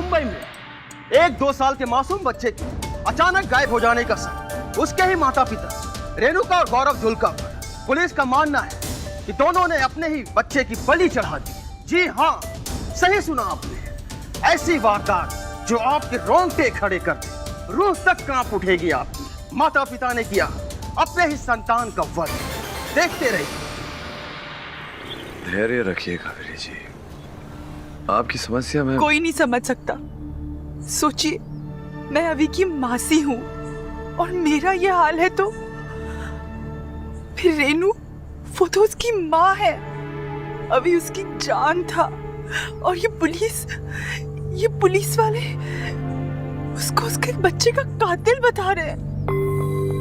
मुंबई में 1-2 साल के मासूम बच्चे की अचानक गायब हो जाने का शक उसके ही माता पिता रेणुका और गौरव धुलका पर। पुलिस का मानना है कि दोनों ने अपने ही बच्चे की बलि चढ़ा दी। जी हाँ, सही सुना आपने। ऐसी वारदात जो आपके रोंगटे खड़े कर दे, रूह तक कांप उठेगी आपकी। माता पिता ने किया अपने ही संतान का वध। देखते रहिए। धैर्य रखिए कावेरी जी, आपकी समस्या में कोई नहीं समझ सकता। सोचिए, मैं अभी की मासी हूँ और मेरा ये हाल है तो फिर रेनू, वो तो उसकी माँ है। अभी उसकी जान था और ये पुलिस वाले उसको उसके बच्चे का कातिल बता रहे हैं।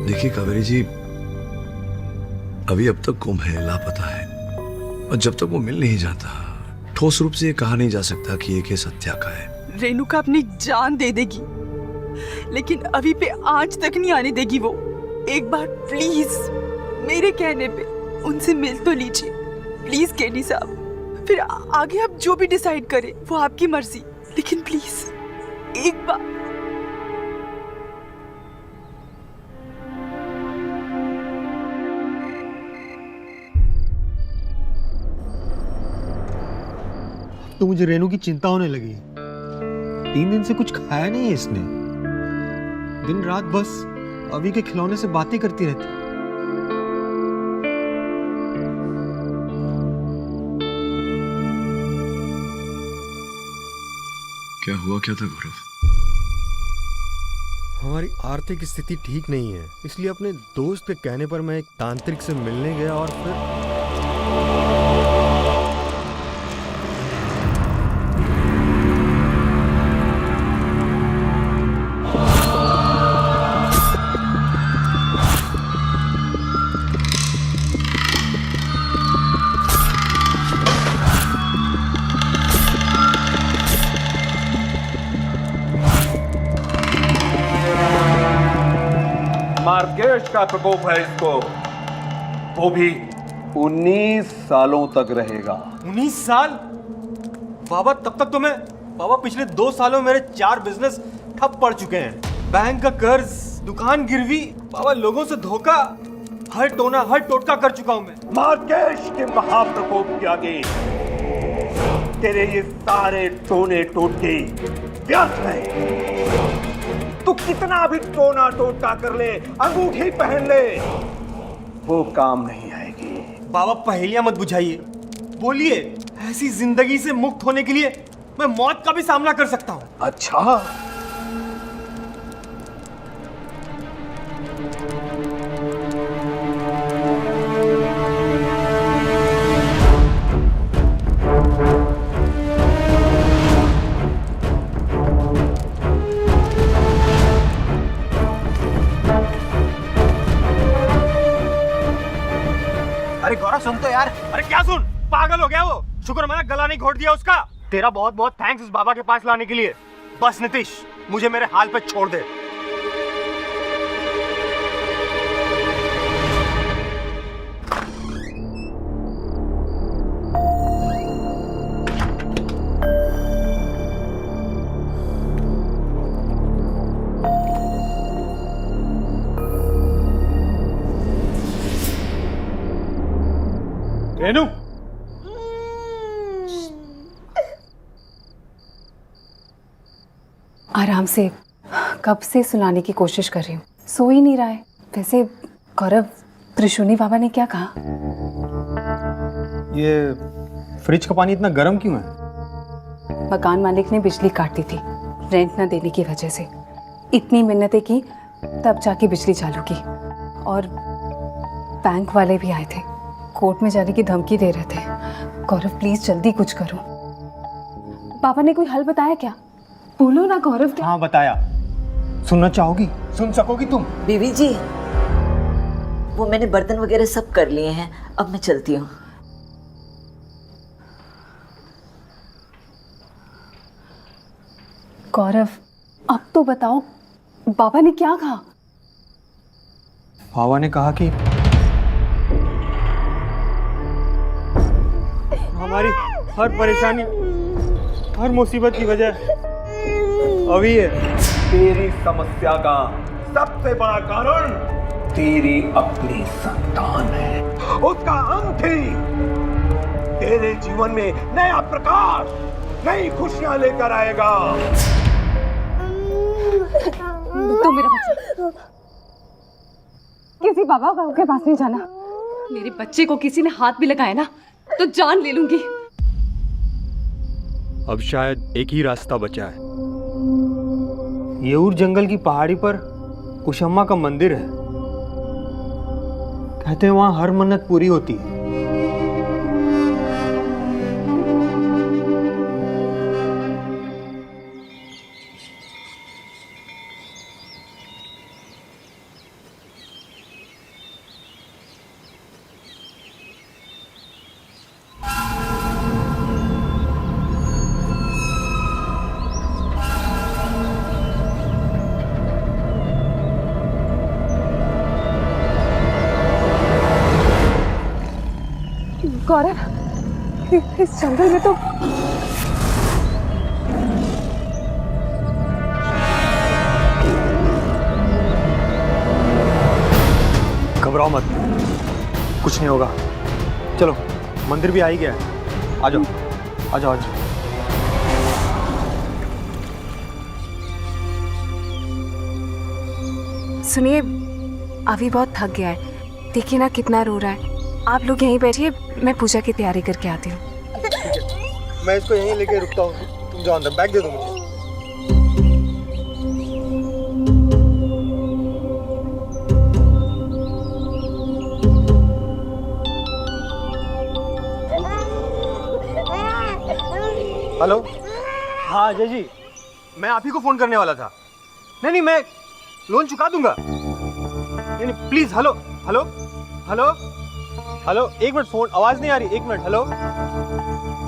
देखिए कावेरी जी, अभी अब तक गुम है, लापता है, और जब तक वो मिल नहीं जाता ठोस रूप से ये कहा नहीं जा सकता कि ये केस हत्या का है। रेणुका अपनी जान दे देगी लेकिन अभी पे आंच तक नहीं आने देगी वो। एक बार प्लीज मेरे कहने पे उनसे मिल तो लीजिए प्लीज केडी साहब। फिर आगे आप जो भी डिसाइड करें वो आपकी मर्जी, लेकिन प्लीज एक बार। तो मुझे रेनू की चिंता होने लगी। 3 दिन से कुछ खाया नहीं है इसने। दिन रात बस अभी के खिलौने से बातें करती रहती। क्या हुआ क्या था गौरव? हमारी आर्थिक स्थिति ठीक नहीं है, इसलिए अपने दोस्त के कहने पर मैं एक तांत्रिक से मिलने गया और फिर मार्केश का प्रकोप है इसको, वो भी 19 सालों तक रहेगा। 19 साल? बाबा तब तक तो मैं पिछले 2 सालों में मेरे 4 बिजनेस ठप पड़ चुके हैं। बैंक का कर्ज, दुकान गिरवी, बाबा लोगों से धोखा, हर टोटका कर चुका हूं मैं। मार्केश के महाप्रकोप के आगे तेरे ये सारे टोने टोटके व्यर्थ हैं। तू कितना भी टोना टोटका कर ले, अंगूठी पहन ले, वो काम नहीं आएगी। बाबा पहेलियां मत बुझाइए, बोलिए ऐसी जिंदगी से मुक्त होने के लिए मैं मौत का भी सामना कर सकता हूं। अच्छा, अरे गौरव सुन तो यार। अरे क्या सुन, पागल हो गया वो? शुक्र मैंने गला नहीं घोट दिया उसका। तेरा बहुत बहुत थैंक्स उस बाबा के पास लाने के लिए। बस नीतीश, मुझे मेरे हाल पे छोड़ दे। रेनू, आराम से, कब से सुलाने की कोशिश कर रही हूँ, सो ही नहीं रहा है। वैसे गौरव, त्रिशूनी बाबा ने क्या कहा? ये फ्रिज का पानी इतना गर्म क्यों है? मकान मालिक ने बिजली काट दी थी रेंट ना देने की वजह से। इतनी मिन्नतें की तब जाके बिजली चालू की। और बैंक वाले भी आए थे, कोर्ट में जाने की धमकी दे रहे थे। गौरव प्लीज जल्दी कुछ करो। पापा ने कोई हल बताया क्या? बोलो ना गौरव। हाँ बताया। सुनना चाहोगी? सुन सकोगी तुम? बीवी जी, वो मैंने बर्तन वगैरह सब कर लिए हैं, अब मैं चलती हूँ। गौरव अब तो बताओ, बाबा ने क्या कहा? बाबा ने कहा कि हमारी हर परेशानी, हर मुसीबत की वजह अभी है। तेरी समस्या का सबसे बड़ा कारण तेरी अपनी संतान है। उसका अंत ही तेरे जीवन में नया प्रकाश, नई खुशियां लेकर आएगा। तो मेरा बच्चा किसी बाबा बाबू के पास नहीं जाना। मेरे बच्चे को किसी ने हाथ भी लगाया ना तो जान ले लूंगी। अब शायद एक ही रास्ता बचा है। येऊर जंगल की पहाड़ी पर कुशम्मा का मंदिर है। कहते हैं वहां हर मन्नत पूरी होती है। गौरव, इस जंगल में तो घबराओ मत, कुछ नहीं होगा। चलो, मंदिर भी आ ही गया है। आ जाओ, आ जाओ, आ जाओ। सुनिए, अभी बहुत थक गया है। देखिए ना कितना रो रहा है। आप लोग यहीं बैठिए, मैं पूजा की तैयारी करके आती हूँ। मैं इसको यहीं लेके रुकता हूँ, तुम जाओ अंदर, बैग दे दो मुझे। हेलो, हाँ अजय जी, मैं आप ही को फोन करने वाला था। नहीं नहीं, मैं लोन चुका दूंगा। नहीं नहीं, please. Hello hello hello hello, एक मिनट, फोन आवाज नहीं आ रही, एक मिनट। हेलो,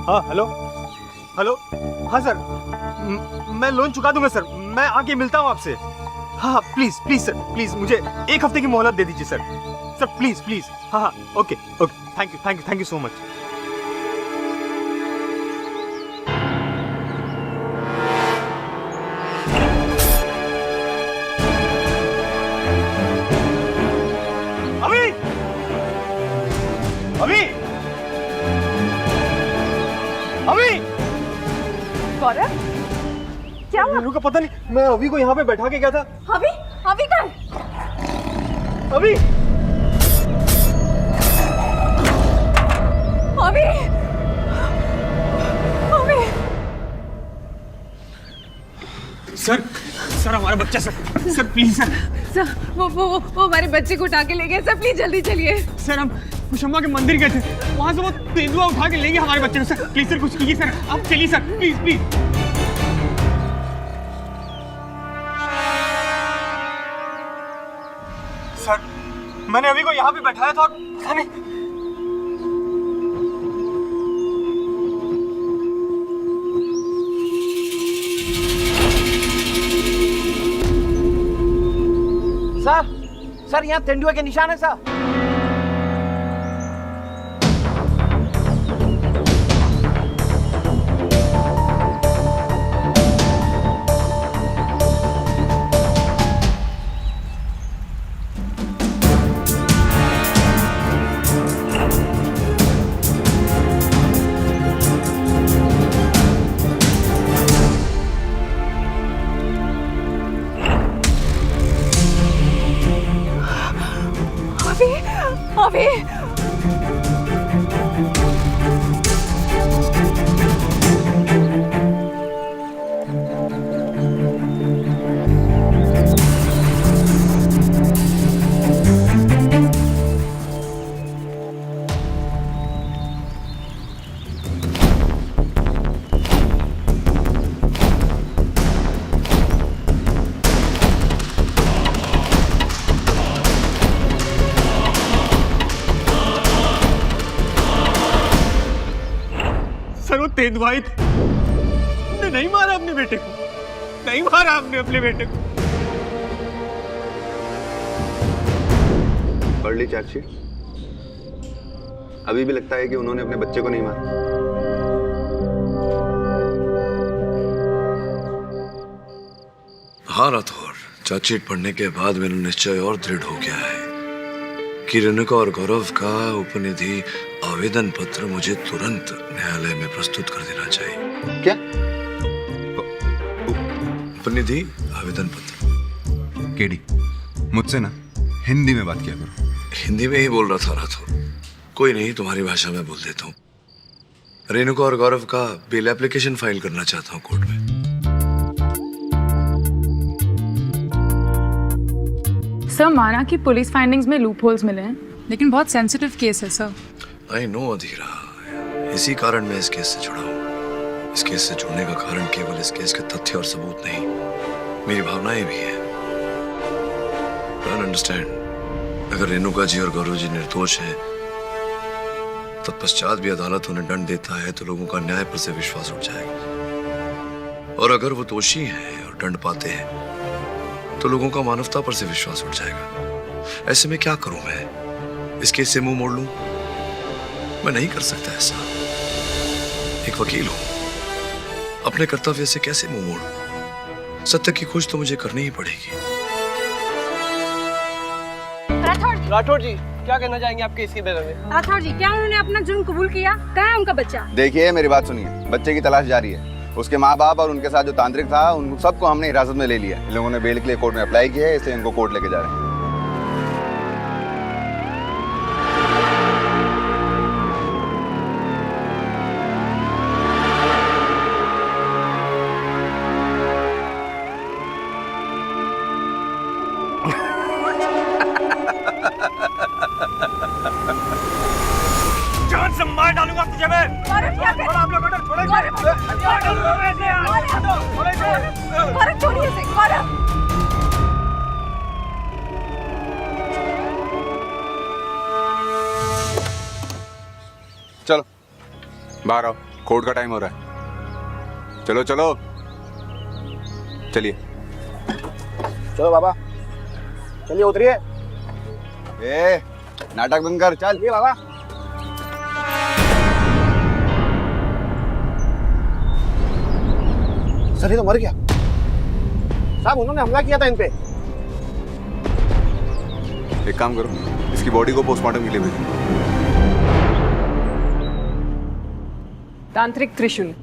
हाँ हेलो हेलो, हाँ सर, मैं लोन चुका दूंगा सर। मैं आके मिलता हूँ आपसे। हाँ प्लीज प्लीज सर, प्लीज मुझे एक हफ्ते की मोहलत दे दीजिए सर। Sir please please. हाँ हाँ, okay okay, thank you thank you thank you so much. Gaurav, क्या हुआ? रेनू का पता नहीं, मैं अभी को यहाँ पे बैठा के गया था। अभी अभी कर। अभी अभी अभी सर, सर हमारा बच्चा sir, sir please sir. Sir, वो हमारे बच्चे को उठा के ले गए। सर प्लीज जल्दी चलिए। सर हम कुशम्मा के मंदिर गए थे, वहां से वो तेंदुआ उठा के ले गए हमारे बच्चे को। सर प्लीज सर, कुछ कीजिए सर, आप चलिए सर, प्लीज प्लीज। सर मैंने अभी को यहाँ पे बैठाया था और पता नहीं। सर यहाँ तेंदुए के निशान है सर। अभी तेंदुआई थे, नहीं मारा अपने बेटे को, नहीं मारा आपने अपने बेटे को। पढ़ ली चार्जशीट? अभी भी लगता है कि उन्होंने अपने बच्चे को नहीं मारा। हाँ राठौर, चार्जशीट पढ़ने के बाद मेरा निश्चय और दृढ़ हो गया है कि रेणुका और गौरव का उपनिधि आवेदन पत्र मुझे तुरंत न्यायालय में प्रस्तुत कर देना चाहिए। क्या? उपनिधि आवेदन पत्र। केडी, मुझसे ना हिंदी में बात किया करो। हिंदी में ही बोल रहा था राठौर। कोई नहीं, तुम्हारी भाषा में बोल देता हूँ। रेणुका और गौरव का बेल एप्लीकेशन फाइल करना चाहता हूँ कोर्ट में। सर, माना कि पुलिस फाइंडिंग्स में लूप होल्स मिले हैं, लेकिन बहुत सेंसिटिव केस है सर। आई नो अधीरा, इसी कारण मैं इस केस से जुड़ा हूँ। इस केस से जुड़ने का कारण केवल इस केस के तथ्य और सबूत नहीं, मेरी भावनाएं भी है। अंडरस्टैंड, अगर रेणुका जी और गौरव जी निर्दोष हैं, तत्पश्चात भी अदालत उन्हें दंड देता है तो लोगों का न्याय पर से विश्वास उठ जाएगा। और अगर वो दोषी हैं और दंड पाते हैं तो लोगों का मानवता पर से विश्वास उठ जाएगा। ऐसे में क्या करूं मैं? इस केस से मुंह मोड़ लूं? मैं नहीं कर सकता ऐसा। एक वकील हूं, अपने कर्तव्य से कैसे मुंह मोड़ूं? सत्य की खोज तो मुझे करनी ही पड़ेगी। राठौर जी, क्या कहना चाहेंगे आप केस के बारे में? राठौर जी, क्या उन्होंने अपना जुर्म कबूल किया? कहाँ है उनका बच्चा? देखिए मेरी बात सुनिए, बच्चे की तलाश जारी है। उसके माँ बाप और उनके साथ जो तांत्रिक था, उन सबको हमने हिरासत में ले लिया। इन लोगों ने बेल के लिए कोर्ट में अप्लाई किया है, इसलिए इनको कोर्ट लेके जा रहे हैं। जान से मार डालूंगा तुझे मैं। आप लोग अंदर छोड़ेंगे। छोड़िए इसे, गौरव। चलो बाहर आओ, कोर्ट का टाइम हो रहा है। चलो चलो, चलिए। चलो बाबा, चलिए उतरिए। ए, नाटक बंद कर, चल ये बाबा। सर ये तो मर गया साहब, उन्होंने हमला किया था इन पे। एक काम करो, इसकी बॉडी को पोस्टमार्टम के लिए भेजो। तांत्रिक त्रिशूल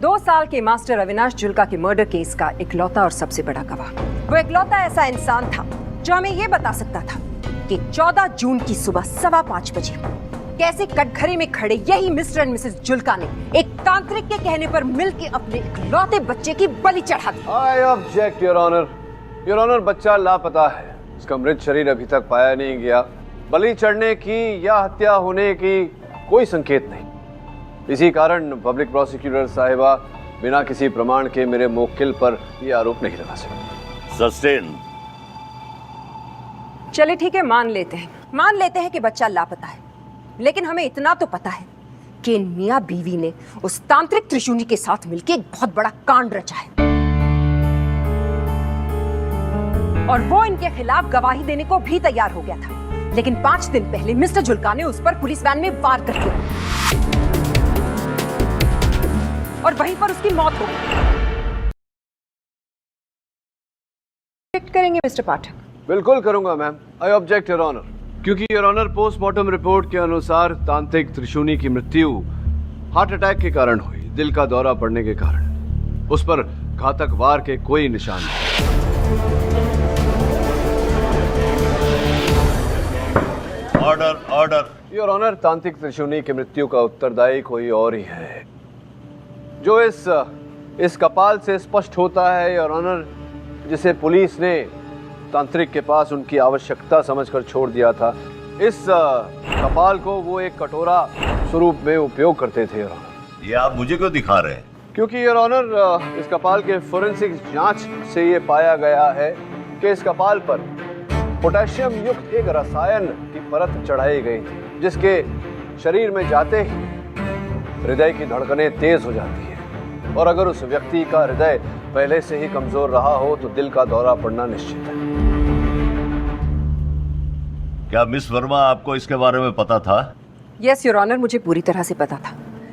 2 साल के मास्टर अविनाश जुल्का के मर्डर केस का इकलौता और सबसे बड़ा गवाह। वो इकलौता ऐसा इंसान था जो हमें ये बता सकता था कि 14 जून की सुबह 5:15 बजे कैसे कटघरे में खड़े यही मिस्टर एंड मिसेस जुल्का ने एक तांत्रिक के कहने पर मिलकर अपने इकलौते बच्चे की बलि चढ़ा दी। I object your honour. Your honour, बच्चा लापता है। उसका मृत शरीर अभी तक पाया नहीं गया। बलि चढ़ने की या हत्या होने की कोई संकेत नहीं। इसी कारण पब्लिक प्रोसिक्यूटर साहिबा बिना किसी प्रमाण के मेरे मुवक्किल पर यह आरोप नहीं लगा सकती। सस्टेन। चले ठीक है, मान लेते हैं कि बच्चा लापता है, लेकिन हमें इतना तो पता है कि मियां बीवी ने उस तांत्रिक त्रिशूली के साथ मिलकर एक बहुत बड़ा कांड रचा है और वो इनके खिलाफ गवाही देने को भी तैयार हो गया था। लेकिन 5 दिन पहले मिस्टर जुल्का ने उस पर पुलिस वैन में वार कर दिया और वहीं पर उसकी मौत हो गई। करेंगे मिस्टर पाठक? बिल्कुल करूंगा ma'am. I object your honour, क्योंकि योर ऑनर पोस्टमार्टम रिपोर्ट के अनुसार तांत्रिक त्रिशूनी की मृत्यु हार्ट अटैक के कारण हुई, दिल का दौरा पड़ने के कारण। उस पर घातक वार के कोई निशान नहीं। Order order. योर ऑनर, तांत्रिक त्रिशूनी की मृत्यु का उत्तरदायी कोई और ही है, जो इस कपाल से स्पष्ट होता है योर ऑनर, जिसे पुलिस ने तांत्रिक के पास उनकी आवश्यकता समझकर छोड़ दिया था। इस कपाल को वो एक कटोरा स्वरूप में उपयोग करते थे योर ऑनर। ये आप मुझे क्यों दिखा रहे हैं? क्योंकि योर ऑनर, इस कपाल के फोरेंसिक जांच से ये पाया गया है कि इस कपाल पर पोटेशियम युक्त एक रसायन की परत चढ़ाई गई थी, जिसके शरीर में जाते ही हृदय की धड़कनें तेज हो जाती है और अगर उस व्यक्ति का हृदय पहले से ही कमजोर रहा हो तो दिल का दौरा पड़ना निश्चित है। क्या मिस वर्मा आपको इसके बारे में पता था? यस योर ऑनर, मुझे पूरी तरह से पता था,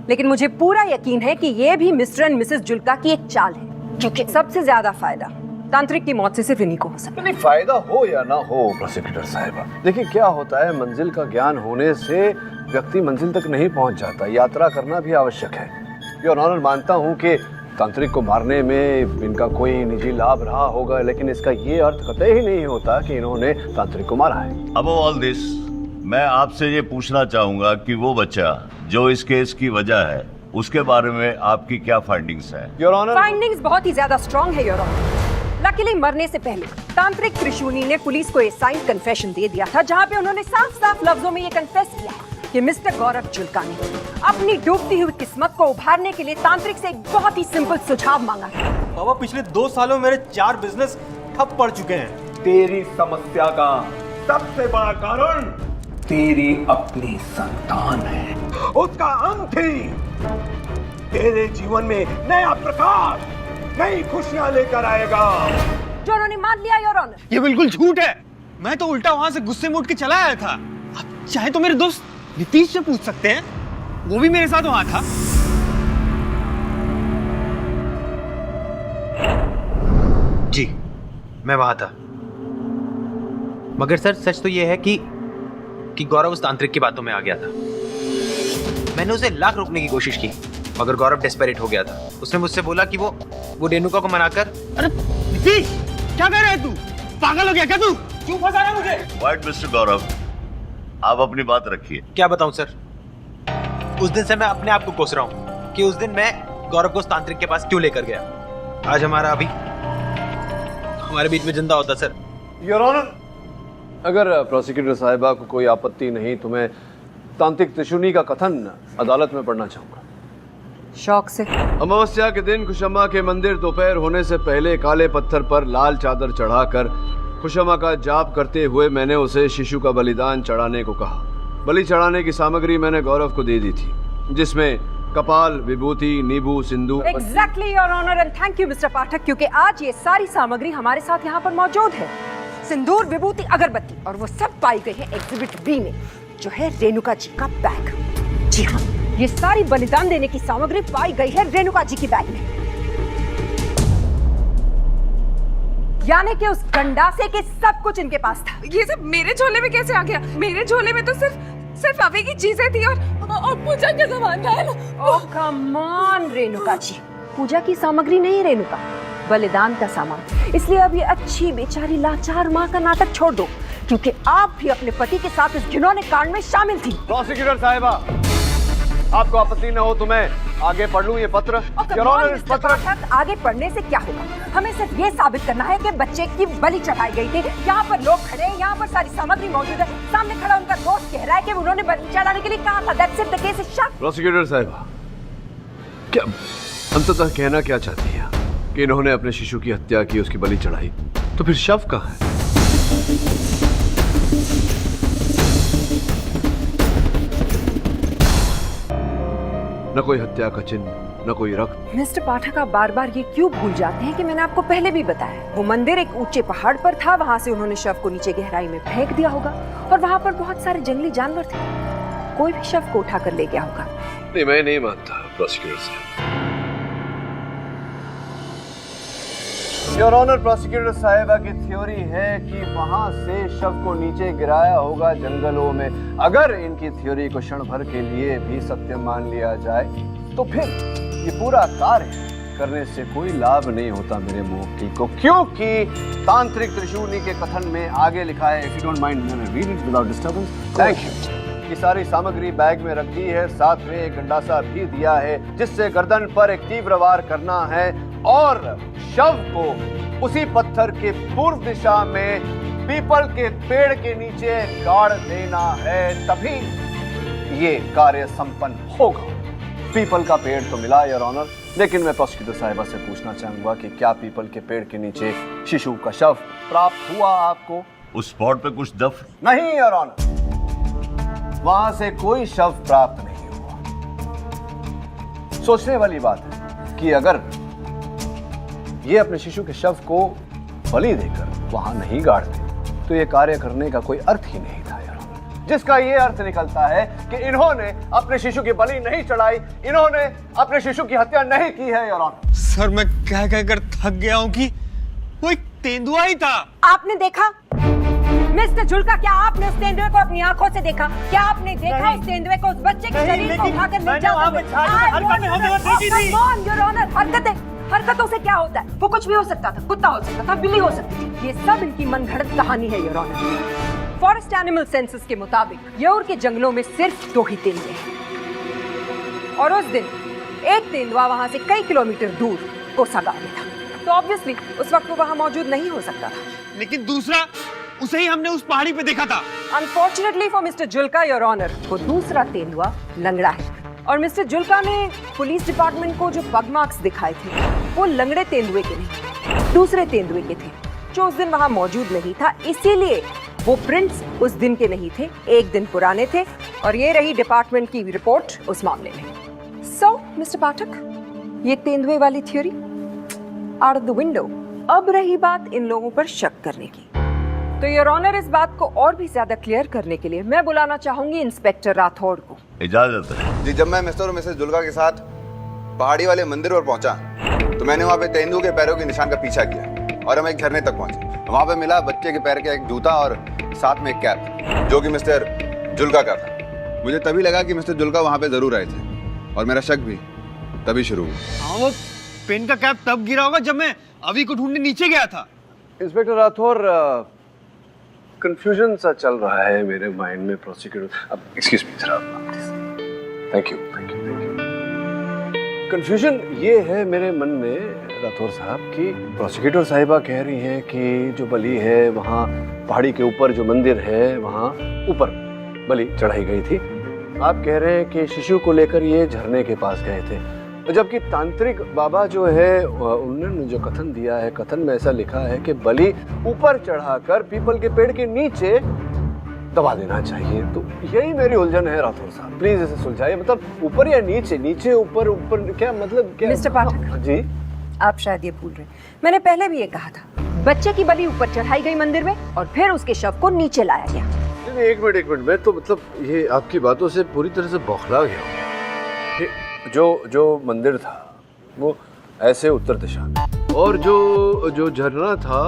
लेकिन मुझे पूरा यकीन है कि यह भी मिस्टर एंड मिसेस जुल्का की एक चाल है, क्योंकि सबसे ज्यादा फायदा तांत्रिक की मौत से सिर्फ इन्हीं को हो सकता है। नहीं, फायदा हो या ना हो प्रोसिक्यूटर साहिबा, देखिए क्या होता है, मंजिल का ज्ञान होने से व्यक्ति मंजिल तक नहीं पहुंच जाता, यात्रा करना भी आवश्यक है। योर ऑनर, मानता हूं कि तांत्रिक को मारने में इनका कोई निजी लाभ रहा होगा, लेकिन इसका ये अर्थ कतई ही नहीं होता कि इन्होंने तांत्रिक को मारा है। अबव ऑल दिस, मैं आपसे ये पूछना चाहूंगा कि वो बच्चा जो इस केस की वजह है, उसके बारे में आपकी क्या फाइंडिंग्स है? योर ऑनर, फाइंडिंग्स बहुत ही ज्यादा स्ट्रांग है योर ऑनर। लकीली मरने से पहले तांत्रिक त्रिशूनी ने पुलिस को एक साइंड कन्फेशन दे दिया था, जहां पे उन्होंने साफ-साफ लफ्जों में ये कन्फेस किया है कि मिस्टर गौरव जुल्का ने अपनी डूबती हुई किस्मत को उभारने के लिए तांत्रिक से एक बहुत ही सिंपल सुझाव मांगा था। बाबा पिछले 2 सालों में मेरे 4 बिजनेस ठप पड़ चुके हैं। तेरी समस्या का सबसे बड़ा कारण तेरी अपनी संतान है। उसका अंत ही तेरे जीवन में नया प्रकाश, नई खुशियां लेकर आएगा। जो उन्होंने मान लिया योर ऑनर। ये बिल्कुल झूठ है। मैं तो उल्टा वहां से गुस्से में उठ के चला आया था। आप चाहे तो मेरे दोस्त नीतीश से पूछ सकते हैं, वो भी मेरे साथ वहां था। जी, मैं वहां था। मगर सर सच तो ये है कि गौरव उस तांत्रिक की बातों में आ गया था। मैंने उसे लाख रोकने की कोशिश की, मगर गौरव डेस्परेट हो गया था। उसने मुझसे बोला कि वो रेणुका को मनाकर। अरे नीतीश, क्या कह रहा है तू? पागल हो गया क्या तू? क्यों फंसा रहा है मुझे? व्हाइट मिस्टर गौरव, आप अपनी बात रखिए। क्या बताऊं सर, उस दिन से मैं अपने आप को कोस रहा हूं कि उस दिन मैं गौरव को उस तांत्रिक के पास क्यों लेकर गया। आज हमारे बीच में जिंदा होता सर। योर ऑनर, अगर प्रोसिक्यूटर साहिबा को कोई आपत्ति नहीं तो मैं तांत्रिक त्रिशूनी का कथन अदालत में पढ़ना चाहूंगा। शौक से। अमावस्या के दिन खुशम्मा के मंदिर दोपहर होने से पहले काले पत्थर पर लाल चादर चढ़ाकर खुशम्मा का जाप करते हुए मैंने उसे शिशु का बलिदान चढ़ाने को कहा। बलि चढ़ाने की सामग्री मैंने गौरव को दे दी थी, जिसमें कपाल, विभूति, नींबू, सिंदूर। Exactly your honour, and thank you mister Pathak, क्योंकि आज ये सारी सामग्री हमारे साथ यहाँ पर मौजूद है। सिंदूर, विभूति, अगरबत्ती, और वो सब पाई गई है एग्जिबिट बी में, जो है रेणुका जी का बैग। जी हाँ, ये सारी बलिदान देने की सामग्री पाई गई है रेणुका जी की बैग में। यानी कि उस गंडासे के सब कुछ इनके पास था। ये सब मेरे झोले में कैसे आ गया? मेरे झोले में तो सिर्फ अभी की चीजें थी और पूजा का सामान था। ओह कम ऑन रेणुका जी, पूजा की सामग्री नहीं रेणुका, बलिदान का सामान। इसलिए अब ये अच्छी बेचारी लाचार माँ का नाटक छोड़ दो, क्योंकि आप भी अपने पति के साथ इस घिनौने कांड में शामिल थी। प्रोसिक्यूटर साहिबा, आपको आपत्ति न हो तो मैं आगे पढ़ लूं ये पत्र? योर ऑनर, इस पत्र आगे पढ़ने से क्या होगा? हमें सिर्फ ये साबित करना है कि बच्चे की बलि चढ़ाई गई थी। यहाँ पर लोग खड़े हैं, यहाँ पर सारी सामग्री मौजूद है, सामने खड़ा उनका दोस्त कह रहा है कि उन्होंने बलि चढ़ाने के लिए कहा था। That's it, the case is shut। Prosecutor साहिबा, क्या अंततः कहना क्या चाहती है कि इन्होंने अपने शिशु की हत्या की, उसकी बलि चढ़ाई, तो फिर शव कहाँ है? न कोई हत्या का चिन्ह, न कोई रक्त। मिस्टर पाठक, आप बार बार ये क्यों भूल जाते हैं कि मैंने आपको पहले भी बताया, वो मंदिर एक ऊंचे पहाड़ पर था, वहां से उन्होंने शव को नीचे गहराई में फेंक दिया होगा, और वहां पर बहुत सारे जंगली जानवर थे, कोई भी शव को उठाकर ले गया होगा। नहीं, मैं नहीं मानता प्रोसिक्यूटर साहब। योर ऑनर, प्रोसिक्यूटर साहिबा की थ्योरी है कि वहां से शव को नीचे गिराया होगा जंगलों में। अगर इनकी थ्योरी को क्षण भर के लिए भी सत्य मान लिया जाए तो फिर ये पूरा कार्य करने से कोई लाभ नहीं होता मेरे मुवक्किल को, क्योंकि तांत्रिक त्रिशूली के कथन में आगे लिखा है, इफ यू डोंट माइंड मैं read it without disturbance. Thank you. की सारी सामग्री बैग में रखी है, साथ में एक गंडासा भी दिया है जिससे गर्दन पर एक तीव्र वार करना है और शव को उसी पत्थर के पूर्व दिशा में पीपल के पेड़ के नीचे गाड़ देना है, तभी ये कार्य संपन्न होगा। पीपल का पेड़ तो मिला योर ऑनर, लेकिन मैं प्रोसिक्यूटर साहिबा से पूछना चाहूंगा कि क्या पीपल के पेड़ के नीचे शिशु का शव प्राप्त हुआ आपको? उस स्पॉट पे कुछ दफन नहीं योर ऑनर, वहां से कोई शव प्राप्त नहीं हुआ। सोचने वाली बात है कि अगर ये अपने शिशु के शव को बलि देकर वहां नहीं गाड़ते तो ये कार्य करने का कोई अर्थ ही नहीं था यार, जिसका ये अर्थ निकलता है कि इन्होंने अपने शिशु की बलि नहीं चढ़ाई, इन्होंने अपने शिशु की हत्या नहीं की है यार। सर मैं कह कर थक गया हूं कि वो एक तेंदुआ ही था। आपने देखा मिस्टर झुलका, क्या आपने उस तेंदुए को अपनी आंखों से देखा? क्या आपने देखा उस तेंदुए को, उस बच्चे के शरीर को उठाकर हरकतों से क्या होता है? वो कुछ भी हो सकता था, कुत्ता हो सकता था, बिल्ली हो सकती थी। ये सब इनकी मनगढ़ंत कहानी है your honour. Forest animal census के मुताबिक यौर के जंगलों में सिर्फ 2 ही तेंदुए हैं और उस दिन एक तेंदुआ वहां से कई किलोमीटर दूर कोसा गांव में था, तो ऑब्वियसली उस वक्त वो वहां मौजूद नहीं हो सकता था। लेकिन दूसरा, उसे ही हमने उस पहाड़ी पे देखा था। Unfortunately for mister Jhulka your honour, वो दूसरा तेंदुआ लंगड़ा है और मिस्टर झुलका ने पुलिस डिपार्टमेंट को जो पग मार्क्स दिखाए थे वो लंगड़े तेंदुए के नहीं, दूसरे तेंदुए के थे जो उस दिन वहां मौजूद नहीं था। इसीलिए वो प्रिंट्स उस दिन के नहीं थे, 1 दिन पुराने थे और ये रही डिपार्टमेंट की रिपोर्ट उस मामले में। सो मिस्टर पाठक, ये तेंदुए वाली theory out of the window. अब रही बात इन लोगों पर शक करने की, तो योर ऑनर इस बात को और भी ज्यादा क्लियर करने के लिए मैं बुलाना चाहूंगी इंस्पेक्टर राठौड़ को। इजाजत है जी। जब मैं मिस्टर और मिसेस जुल्का के साथ पहाड़ी वाले मंदिर पर पहुंचा तो मैंने वहाँ पे तेंदुए के पैरों के निशान का पीछा किया और हम एक झरने तक पहुंचे। वहाँ पे मिला बच्चे के पैर का एक जूता और साथ में एक कैप जो कि मिस्टर जुल्का का था। मुझे तभी लगा कि मिस्टर जुल्का वहाँ पे जरूर आए थे और मेरा शक भी तभी शुरू हुआ। हाँ, वो पेन का कैप तब गिरा होगा जब मैं अभी को ढूंढने नीचे गया था। इंस्पेक्टर राठौर, कंफ्यूजन सा चल रहा है मेरे माइंड में। प्रोसिक्यूटर, अब एक्सक्यूज मी जरा, थैंक यू। कंफ्यूजन ये है मेरे मन में राठौर साहब कि प्रोसिक्यूटर साहिबा कह रही हैं कि जो बलि है वहाँ पहाड़ी के ऊपर जो मंदिर है वहाँ ऊपर बलि चढ़ाई गई थी। आप कह रहे हैं कि शिशु को लेकर ये झरने के पास गए थे, जबकि तांत्रिक बाबा जो है उन्होंने जो कथन दिया है, कथन में ऐसा लिखा है कि बलि ऊपर चढ़ाकर पीपल के पेड़ के नीचे दबा देना चाहिए। तो यही मेरी उलझन है राठौर साहब, प्लीज इसे सुलझाइए। मतलब ऊपर या नीचे, नीचे ऊपर, ऊपर क्या मतलब क्या? मिस्टर पाठक जी, आप शायद ये भूल रहे, मैंने पहले भी ये कहा था, बच्चे की बलि ऊपर चढ़ाई गई मंदिर में और फिर उसके शव को नीचे लाया गया। नहीं, एक मिनट, मैं तो मतलब ये आपकी बातों से पूरी तरह से बौखला गया हूँ। जो मंदिर था वो ऐसे उत्तर दिशा में और जो झरना था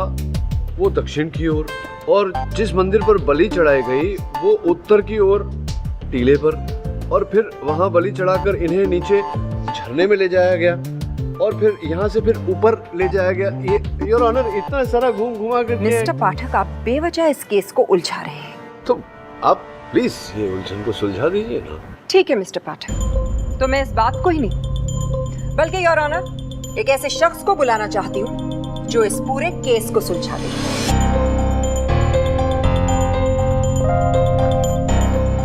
वो दक्षिण की ओर, और जिस मंदिर पर बलि चढ़ाई गई वो उत्तर की ओर टीले पर, और फिर वहां बलि चढ़ाकर इन्हें नीचे झरने में ले जाया गया और फिर यहाँ से फिर ऊपर ले जाया गया। ये योर ऑनर इतना सारा घुमा कर। मिस्टर पाठक, आप बेवजह इस केस को उलझा रहे हैं, तो आप प्लीज ये उलझन को सुलझा दीजिए ना। ठीक है मिस्टर पाठक, तो मैं इस बात को ही नहीं बल्कि योर ऑनर एक ऐसे शख्स को बुलाना चाहती हूँ जो इस पूरे केस को सुलझा दे।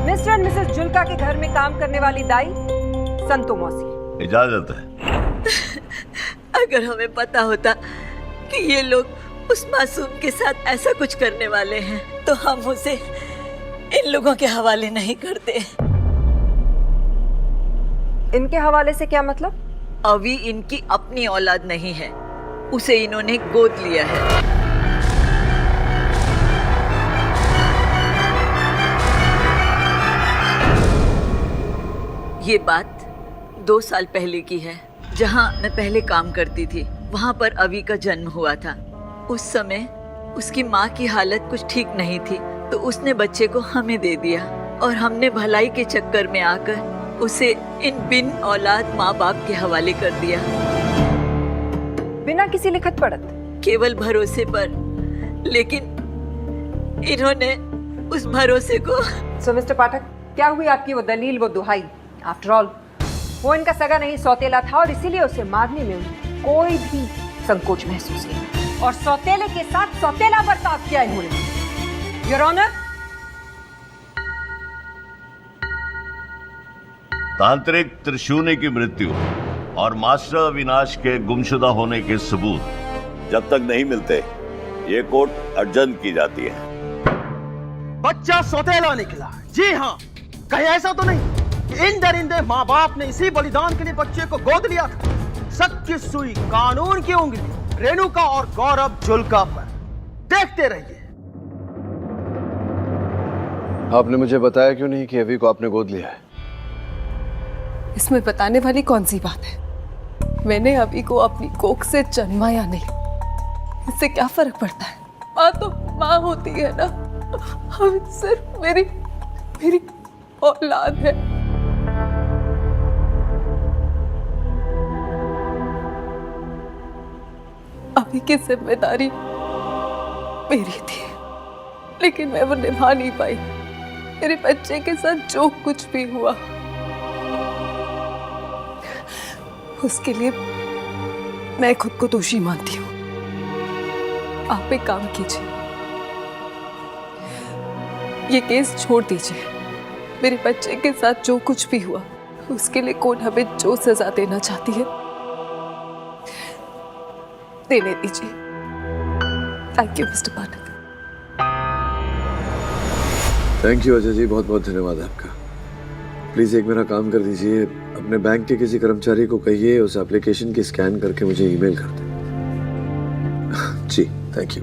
मिस्टर एंड मिसेस जुल्का के घर में काम करने वाली दाई संतो मौसी। इजाजत है। अगर हमें पता होता कि ये लोग उस मासूम के साथ ऐसा कुछ करने वाले हैं तो हम उसे इन लोगों के हवाले नहीं करते। इनके हवाले से क्या मतलब? अभी इनकी अपनी औलाद नहीं है, उसे इन्होंने गोद लिया है। ये बात 2 साल पहले की है। जहाँ मैं पहले काम करती थी वहाँ पर अवी का जन्म हुआ था। उस समय उसकी माँ की हालत कुछ ठीक नहीं थी तो उसने बच्चे को हमें दे दिया और हमने भलाई के चक्कर में आकर उसे इन बिन औलाद माँ बाप के हवाले कर दिया। बिना किसी लिखत पढ़त? केवल भरोसे पर, लेकिन इन्होंने उस भरोसे को। सो मिस्टर पाठक, क्या हुई आपकी वो दलील, वो दुहाई? आफ्टर ऑल वो इनका सगा नहीं सौतेला था और इसीलिए उसे मारने में उन्हें कोई भी संकोच महसूस नहीं और सौतेले के साथ सौतेला बर्ताव किया इन्होंने। योर ऑनर, तांत्रिक त्रिशूनी की मृत्यु और मास्टर अविनाश के गुमशुदा होने के सबूत जब तक नहीं मिलते ये कोर्ट अर्जन की जाती है। बच्चा सौतेला निकला? जी हाँ, कहीं ऐसा तो नहीं इन दरिंदे माँ बाप ने इसी बलिदान के लिए बच्चे को गोद लिया था? सच्ची सुई कानून की उंगली रेणुका और गौरव जुल्का पर। देखते रहिए। आपने मुझे बताया क्यों नहीं कि अभी को आपने गोद लिया है? इसमें बताने वाली कौन सी बात है? मैंने अभी को अपनी कोख से जन्माया नहीं, इससे क्या फर्क पड़ता है? माँ तो माँ होती है ना। हम सिर्फ मेरी औलाद है। अभी की जिम्मेदारी मेरी थी, लेकिन मैं वो निभा नहीं पाई। मेरे बच्चे के साथ जो कुछ भी हुआ उसके लिए मैं खुद को दोषी मानती हूँ। आप एक काम कीजिए, ये केस छोड़ दीजिए। मेरे बच्चे के साथ जो कुछ भी हुआ उसके लिए कोर्ट हमें जो सजा देना चाहती है देने दीजिए। Thank you mister Pathak. Thank you Ajay ji, बहुत बहुत धन्यवाद आपका। प्लीज एक मेरा काम कर दीजिए, अपने बैंक के किसी कर्मचारी को कहिए उस एप्लीकेशन की स्कैन करके मुझे ईमेल कर दे। जी थैंक यू।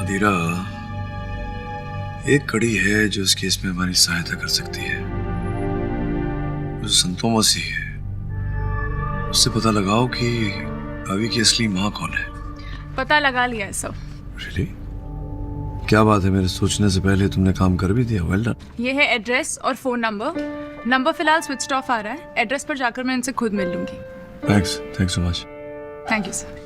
अधीरा, एक कड़ी है जो इस केस में हमारी सहायता कर सकती है। जो संतो मसीह है उससे पता लगाओ कि अभी की असली माँ कौन है। पता लगा लिया है सब। Really? क्या बात है, मेरे सोचने से पहले तुमने काम कर भी दिया। Well done. ये है एड्रेस और फोन नंबर फिलहाल स्विच ऑफ आ रहा है। एड्रेस पर जाकर मैं इनसे खुद मिल लूंगी। Thanks so much. Thank you sir.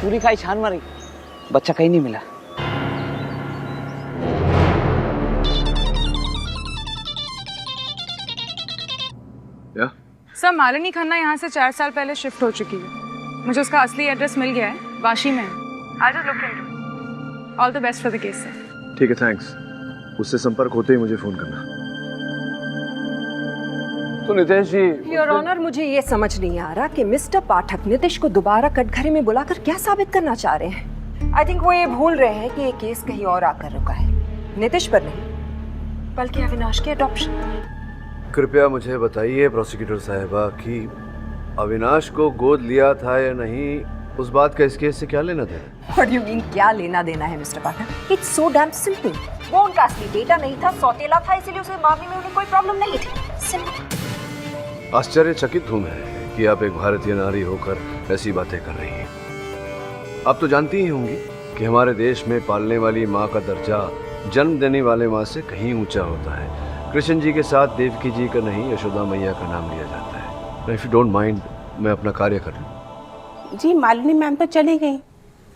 पूरी खाई छान मारी, बच्चा कहीं नहीं मिला। क्या? सर मालिनी खन्ना यहाँ से 4 साल पहले शिफ्ट हो चुकी है। मुझे उसका असली एड्रेस मिल गया है, वाशी में है। I'll just look into it. All the best for the case, sir. ठीक है, थैंक्स। उससे संपर्क होते ही मुझे फोन करना। तो नितेश जी, योर ऑनर, मुझे ये समझ नहीं आ रहा कि मिस्टर पाठक नितेश को दोबारा कटघरे में बुलाकर क्या साबित करना चाह रहे हैं। आई थिंक वो ये भूल रहे हैं कि ये केस कहीं और आकर रुका है, नितेश पर नहीं बल्कि अविनाश के अडॉप्शन। कृपया मुझे बताइए प्रोसिक्यूटर साहिबा कि अविनाश को गोद लिया था या नहीं, उस बात का इस केस से क्या लेना देना? What do you mean, क्या लेना देना है mister Pathak? It's so damn simple. वो उनका असली बेटा नहीं था, सौतेला था, इसलिए उसे मारने में उन्हें कोई प्रॉब्लम नहीं थी। Simple. आश्चर्यचकित हूं मैं कि आप एक भारतीय नारी होकर ऐसी बातें कर रही हैं। आप तो जानती ही होंगी कि हमारे देश में पालने वाली माँ का दर्जा जन्म देने वाले माँ से कहीं ऊंचा होता है। कृष्ण जी के साथ देवकी जी का नहीं, यशोदा मैया का नाम लिया जाता है। इफ यू डोंट माइंड, मैं अपना कार्य कर लूं। जी मालिनी मैम तो चली गई।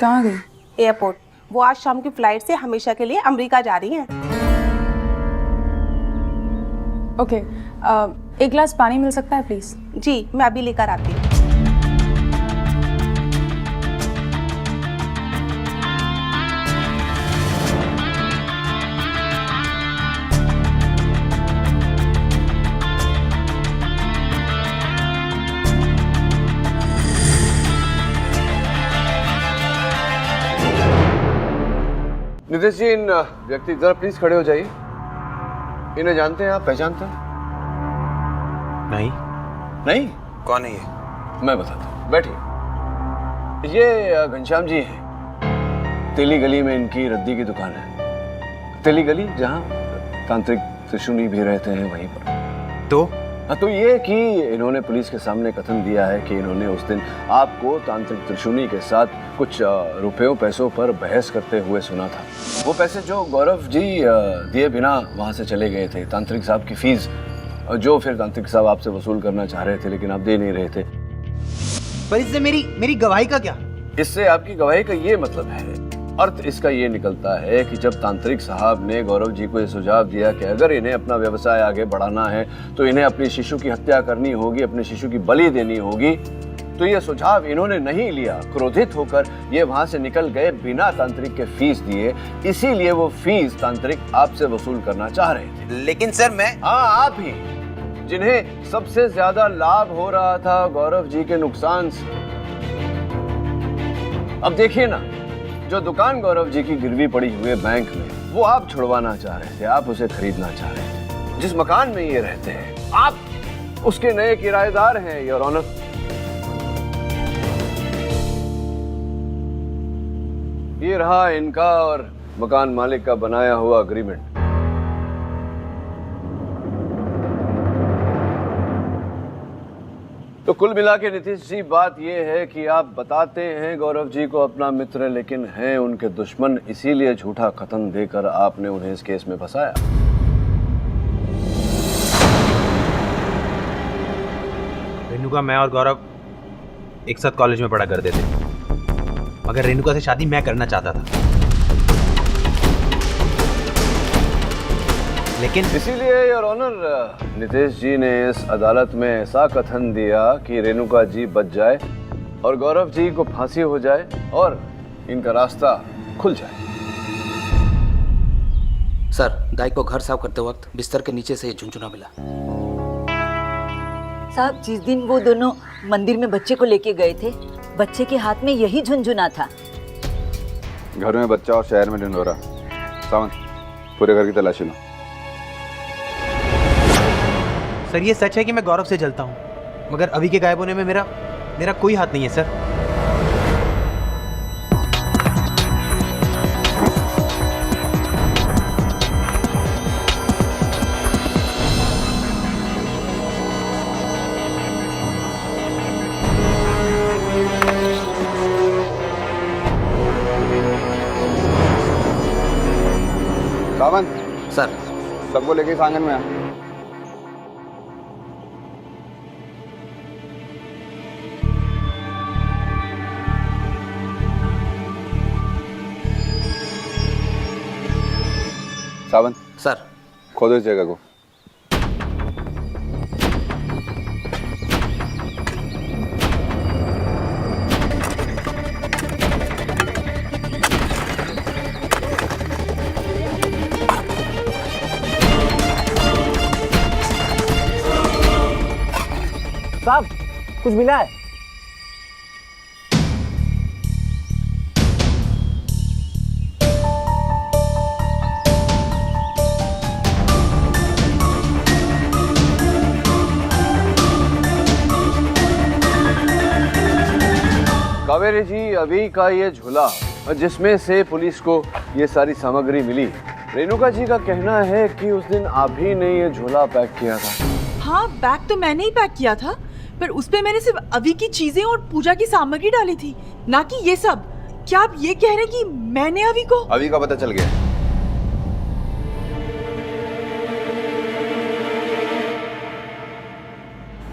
कहाँ गई? एयरपोर्ट। वो आज शाम की फ्लाइट से हमेशा के लिए अमेरिका जा रही हैं। ओके, एक गिलास पानी मिल सकता है प्लीज? जी मैं अभी लेकर आती हूँ। नितेश जी, इन व्यक्ति जरा प्लीज खड़े हो जाइए। इन्हें जानते हैं आप, पहचानते हैं? नहीं? कौन है ये? मैं बताता हूँ, बैठिए। ये घनश्याम जी हैं। तेली गली में इनकी रद्दी की दुकान है। तेली गली, जहाँ तांत्रिक त्रिशूनी भी रहते हैं, वहीं पर। तो ये कि इन्होंने पुलिस के सामने कथन दिया है कि इन्होंने उस दिन आपको तांत्रिक त्रिशूनी के साथ कुछ रुपयों पैसों पर बहस करते हुए सुना था। वो पैसे जो गौरव जी दिए बिना वहाँ से चले गए थे, तांत्रिक साहब की फीस जो फिर तांत्रिक साहब आपसे वसूल करना चाह रहे थे, लेकिन आप दे नहीं रहे थे। पर इससे मेरी गवाही का क्या? इससे आपकी गवाही का ये मतलब है, अर्थ इसका ये निकलता है कि जब तांत्रिक साहब ने गौरव जी को ये सुझाव दिया कि अगर इन्हें अपना व्यवसाय आगे बढ़ाना है तो इन्हें अपने शिशु की हत्या करनी होगी, अपने शिशु की बलि देनी होगी, तो ये सुझाव इन्होंने नहीं लिया। क्रोधित होकर ये वहां से निकल गए बिना तांत्रिक के फीस दिए। इसीलिए वो फीस तांत्रिक आपसे वसूल करना चाह रहे थे। लेकिन सर मैं... हाँ, आप ही, जिन्हें सबसे ज्यादा लाभ हो रहा था गौरव जी के नुकसान से। अब देखिए ना, जो दुकान गौरव जी की गिरवी पड़ी हुई बैंक में, वो आप छुड़वाना चाह रहे थे, आप उसे खरीदना चाह रहे थे। जिस मकान में ये रहते हैं, आप उसके नए किराएदार हैं, योर ऑनर। ये रहा इनका और मकान मालिक का बनाया हुआ अग्रीमेंट। तो कुल मिला के नीतीश जी, बात यह है कि आप बताते हैं गौरव जी को अपना मित्र, लेकिन हैं उनके दुश्मन। इसीलिए झूठा कथन देकर आपने उन्हें इस केस में फंसाया। रेणुका, मैं और गौरव एक साथ कॉलेज में पढ़ा करते थे, मगर रेणुका से शादी मैं करना चाहता था, लेकिन इसीलिए योर ऑनर, नीतीश जी ने इस अदालत में ऐसा कथन दिया कि रेणुका जी बच जाए और गौरव जी को फांसी हो जाए और इनका रास्ता खुल जाए। सर, गाय को घर साफ करते वक्त बिस्तर के नीचे से झुनझुना मिला। साहब, जिस दिन वो दोनों मंदिर में बच्चे को लेके गए थे, बच्चे के हाथ में यही झुनझुना था। घर में बच्चा और शहर में ढिंढोरा। सावंत, पूरे घर की तलाशी लो। सर, ये सच है कि मैं गौरव से जलता हूँ, मगर अभी के गायब होने में मेरा कोई हाथ नहीं है सर। सावंत सर, सबको लेके इस आंगन में आ। सावंत सर, खोदो इस जगह को। साहब, कुछ मिला है? कावेरी जी, अभी का ये झूला जिसमें से पुलिस को ये सारी सामग्री मिली, रेणुका जी का कहना है कि उस दिन आप ही ने ये झूला पैक किया था। हाँ, बैग तो मैंने ही पैक किया था, पर उस पे मैंने सिर्फ अभी की चीजें और पूजा की सामग्री डाली थी, ना कि ये सब। क्या आप ये कह रहे हैं कि मैंने अभी को? अभी का पता चल गया।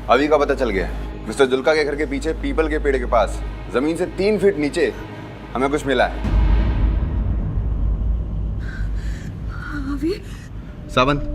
अभी का पता चल गया। मिस्टर जुल्का के घर के पीछे पीपल के पेड़ के पास जमीन से 3 फीट नीचे हमें कुछ मिला है। अभी? Sawant,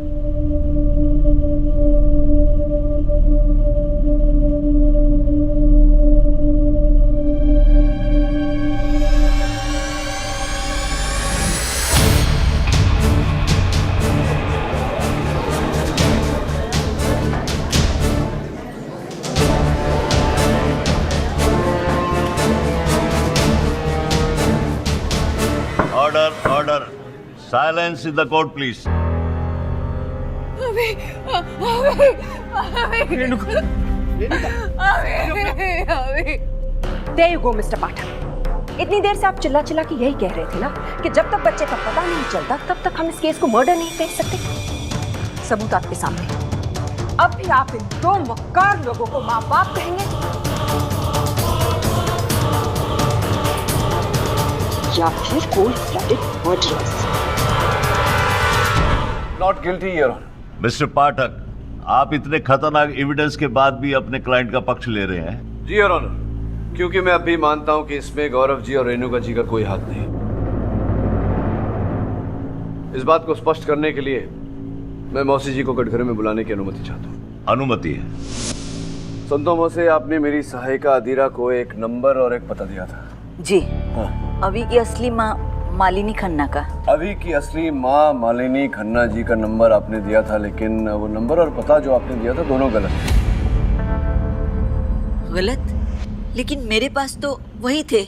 Order. Silence in the court, please. There you go, Mr. पाठक। इतनी देर से आप चिल्ला चिल्ला के यही कह रहे थे ना कि जब तक बच्चे का पता नहीं चलता तब तक हम इस केस को मर्डर नहीं कह सकते। सबूत आपके सामने। अब भी आप इन 2 मक्कार लोगों को माँ बाप कहेंगे या फिर cold-blooded murderers? Not guilty, Your Honor. Mister Pathak, आप इतने खतरनाक एविडेंस के बाद भी अपने क्लाइंट का पक्ष ले रहे हैं। जी योर ऑनर, क्योंकि मैं अब भी मानता हूं कि इसमें गौरव जी और रेणुका जी का कोई हाथ नहीं। इस बात को स्पष्ट करने के लिए मैं मौसी जी को कटघरे में बुलाने की अनुमति चाहता हूं। अनुमति है। संतों से आपने मेरी सहायिका अदीरा को एक नंबर और एक पता दिया था। जी। हाँ। अभी की असली माँ मालिनी खन्ना का। अभी की असली माँ मालिनी खन्ना जी का नंबर आपने दिया था, लेकिन वो नंबर और पता जो आपने दिया था दोनों गलत थे। गलत? लेकिन मेरे पास तो वही थे।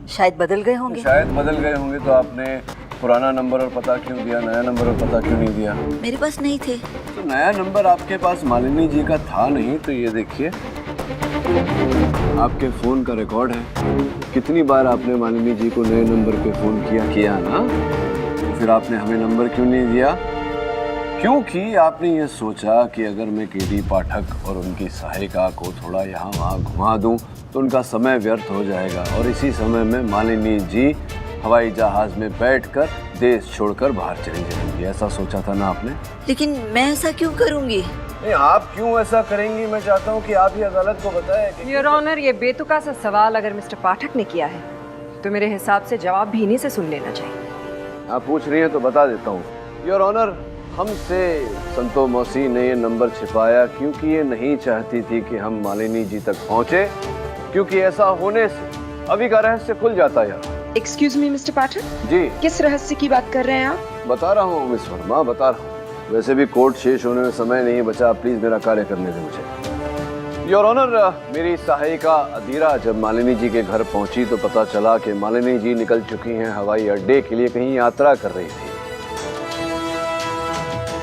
शायद बदल गए होंगे। शायद बदल गए होंगे, तो आपने पुराना नंबर और पता क्यों दिया, नया नंबर और पता क्यों नहीं दिया? मेरे पास नहीं थे। तो नया नंबर आपके पास मालिनी जी का था नहीं, तो ये देखिए आपके फोन का रिकॉर्ड है। कितनी बार आपने मालिनी जी को नए नंबर पे फोन किया ना? तो फिर आपने हमें नंबर क्यों नहीं दिया? क्योंकि आपने ये सोचा कि अगर मैं केडी पाठक और उनकी सहायिका को थोड़ा यहाँ वहाँ घुमा दूँ तो उनका समय व्यर्थ हो जाएगा, और इसी समय में मालिनी जी हवाई जहाज में बैठकर देश छोड़कर बाहर चली जाएंगी। ऐसा सोचा था ना आपने? लेकिन मैं ऐसा क्यों करूँगी? नहीं, आप क्यों ऐसा करेंगी? मैं चाहता हूँ कि आप ही अदालत को बताएं कि योर ऑनर, ये बेतुका सा सवाल अगर मिस्टर पाठक ने किया है तो मेरे हिसाब से जवाब भी इन्हीं से सुन लेना चाहिए। आप पूछ रही हैं तो बता देता हूँ। योर ऑनर, हमसे संतो मौसी ने ये नंबर छिपाया क्योंकि ये नहीं चाहती थी कि हम मालिनी जी तक पहुँचे, क्योंकि ऐसा होने से अभी का रहस्य खुल जाता है। यार एक्सक्यूज मी मिस्टर पाठक, जी किस रहस्य की बात कर रहे हैं आप? बता रहा हूँ मिस वर्मा, बता रहा हूँ। वैसे भी कोर्ट शेष होने में समय नहीं बचा, प्लीज मेरा कार्य करने दें मुझे। योर ऑनर, मेरी सहायिका अदीरा जब मालिनी जी के घर पहुंची तो पता चला कि मालिनी जी निकल चुकी हैं हवाई अड्डे के लिए, कहीं यात्रा कर रही थी।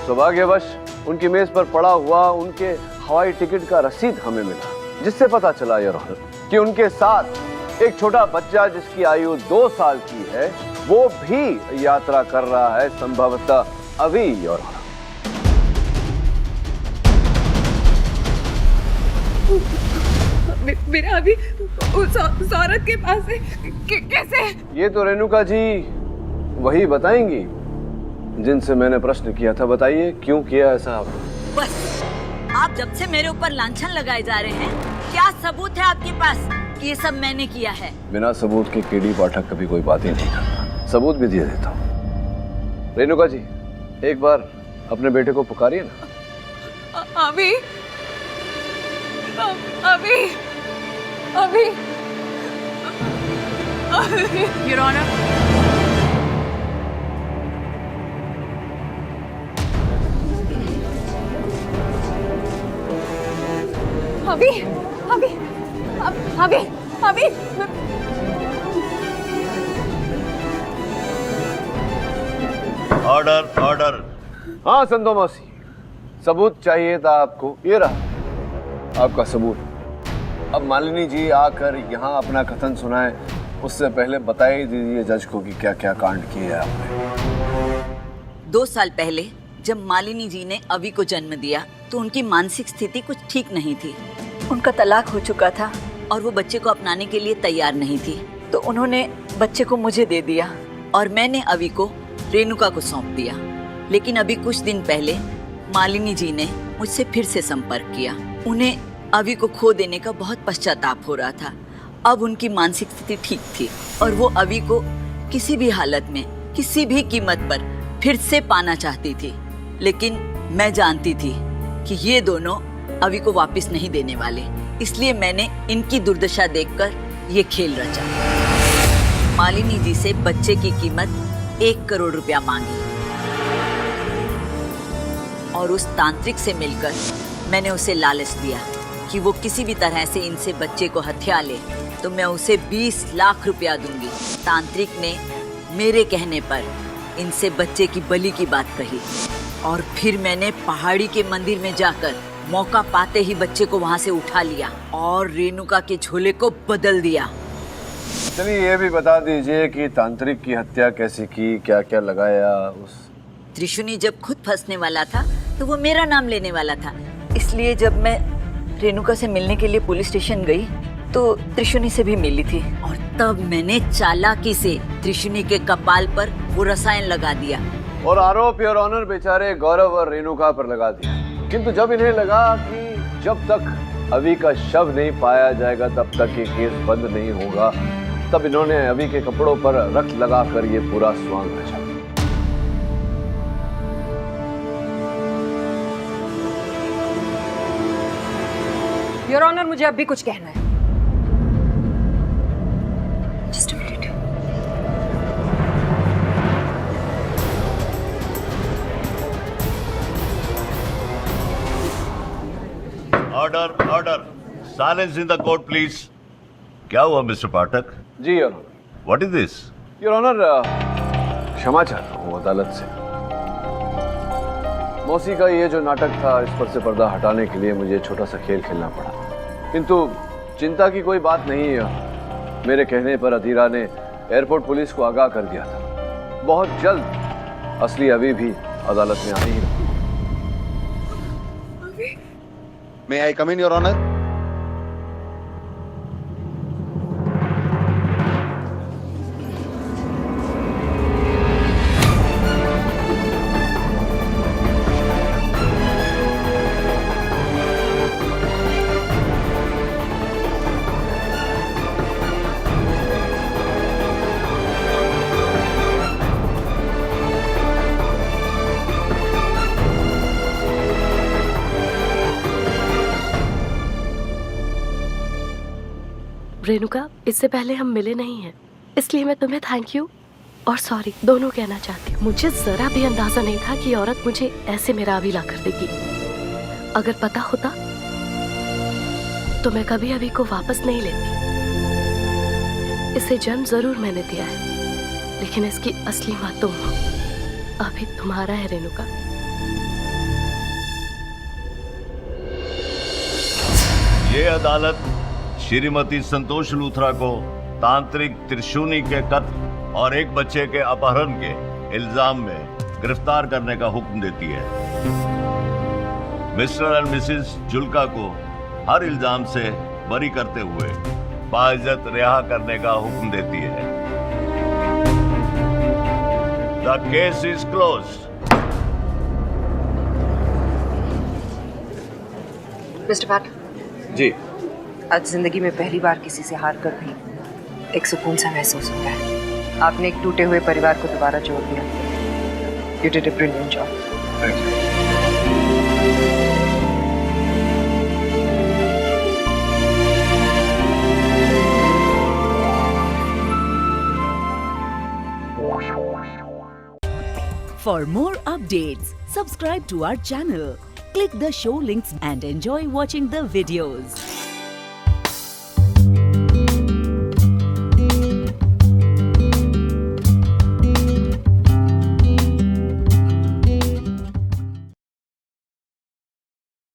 सौभाग्यवश उनकी मेज पर पड़ा हुआ उनके हवाई टिकट का रसीद हमें मिला, जिससे पता चला योर ऑनर कि उनके साथ एक छोटा बच्चा जिसकी आयु 2 साल की है वो भी यात्रा कर रहा है, संभवतः अभी। योर ऑनर, मेरा अभी उस औरत के पास है। कैसे? ये तो रेणुका जी वही बताएंगी जिनसे मैंने प्रश्न किया था। बताइए क्यों किया ऐसा आपने? बस, आप जब से मेरे ऊपर लांछन लगाए जा रहे हैं, क्या सबूत है आपके पास कि ये सब मैंने किया है? बिना सबूत के केडी पाठक कभी कोई बात ही नहीं करता। सबूत भी दे देता हूँ। रेणुका जी, एक बार अपने बेटे को पुकारिए ना। अभी अभी अभी योर ऑनर, अभी अभी अभी अभी ऑर्डर ऑर्डर। हाँ संतो मौसी, सबूत चाहिए था आपको, ये रहा आपका सबूत। अब मालिनी जी आकर यहाँ अपना कथन सुनाए, उससे पहले बता ही दीजिए जज को कि क्या क्या कांड किए हैं आपने। 2 साल पहले जब मालिनी जी ने अवी को जन्म दिया तो उनकी मानसिक स्थिति कुछ ठीक नहीं थी। उनका तलाक हो चुका था और वो बच्चे को अपनाने के लिए तैयार नहीं थी, तो उन्होंने बच्चे को मुझे दे दिया और मैंने अवी को रेणुका को सौंप दिया। लेकिन अभी कुछ दिन पहले मालिनी जी ने मुझसे फिर से संपर्क किया। उन्हें अवी को खो देने का बहुत पश्चाताप हो रहा था। अब उनकी मानसिक स्थिति ठीक थी और वो अवी को किसी भी हालत में, किसी भी कीमत पर फिर से पाना चाहती थी। लेकिन मैं जानती थी कि ये दोनों अवी को वापस नहीं देने वाले, इसलिए मैंने इनकी दुर्दशा देखकर ये खेल रचा। मालिनी जी से बच्चे की कीमत 1 करोड़ रुपया मांगी और उस तांत्रिक से मिलकर मैंने उसे लालच दिया कि वो किसी भी तरह से इनसे बच्चे को हथिया ले तो मैं उसे 20 लाख रुपया दूंगी। तांत्रिक ने मेरे कहने पर इनसे बच्चे की बलि की बात कही और फिर मैंने पहाड़ी के मंदिर में जाकर मौका पाते ही बच्चे को वहां से उठा लिया और रेणुका के झोले को बदल दिया। चलिए ये भी बता दीजिए कि तांत्रिक की हत्या कैसे की, क्या क्या लगाया उस? त्रिशुनी जब खुद फंसने वाला था तो वो मेरा नाम लेने वाला था, इसलिए जब मैं रेणुका से मिलने के लिए पुलिस स्टेशन गई तो त्रिशुनी से भी मिली थी और तब मैंने चालाकी से त्रिशुनी के कपाल पर वो रसायन लगा दिया और आरोप योर ऑनर बेचारे गौरव और रेणुका पर लगा दिया। किंतु जब इन्हें लगा कि जब तक अवी का शव नहीं पाया जाएगा तब तक ये केस बंद नहीं होगा, तब इन्होंने अवी के कपड़ों पर रक्त लगाकर ये पूरा स्वांग रचा। योर ऑनर, मुझे अब भी कुछ कहना है। Just a minute. Order order, silence in the court please. क्या हुआ मिस्टर पाठक? जी your honour. What is this? Your honour, क्षमा चाहता हूँ अदालत से। मौसी का ये जो नाटक था, इस पर से पर्दा हटाने के लिए मुझे छोटा सा खेल खेलना पड़ा, किंतु चिंता की कोई बात नहीं है। मेरे कहने पर अधीरा ने एयरपोर्ट पुलिस को आगाह कर दिया था। बहुत जल्द असली अभी भी अदालत में आ ही रहा। May I come in, Your Honor? Renuka, इससे पहले हम मिले नहीं हैं, इसलिए मैं तुम्हें थैंक यू और सॉरी दोनों कहना चाहती हूँ। मुझे जरा भी अंदाजा नहीं था कि औरत मुझे ऐसे मेरा अभी ला कर देगी। अगर पता होता तो मैं कभी अभी को वापस नहीं लेती। इसे जन्म जरूर मैंने दिया है, लेकिन इसकी असली माँ तुम हो। अभी तुम्हारा है रेणुका। ये अदालत श्रीमती संतोष लूथरा को तांत्रिक त्रिशूनी के कत्ल और एक बच्चे के अपहरण के इल्जाम में गिरफ्तार करने का हुक्म देती है। मिस्टर एंड मिसेस जुल्का को हर इल्जाम से बरी करते हुए बाइज्जत रिहा करने का हुक्म देती है। The case is closed. Mister पाठ जी, आज जिंदगी में पहली बार किसी से हार कर भी एक सुकून सा महसूस होता है। आपने एक टूटे हुए परिवार को दोबारा जोड़ दिया। You did a brilliant job. Thank you. For more updates, subscribe to our channel, click the show links and enjoy watching the videos.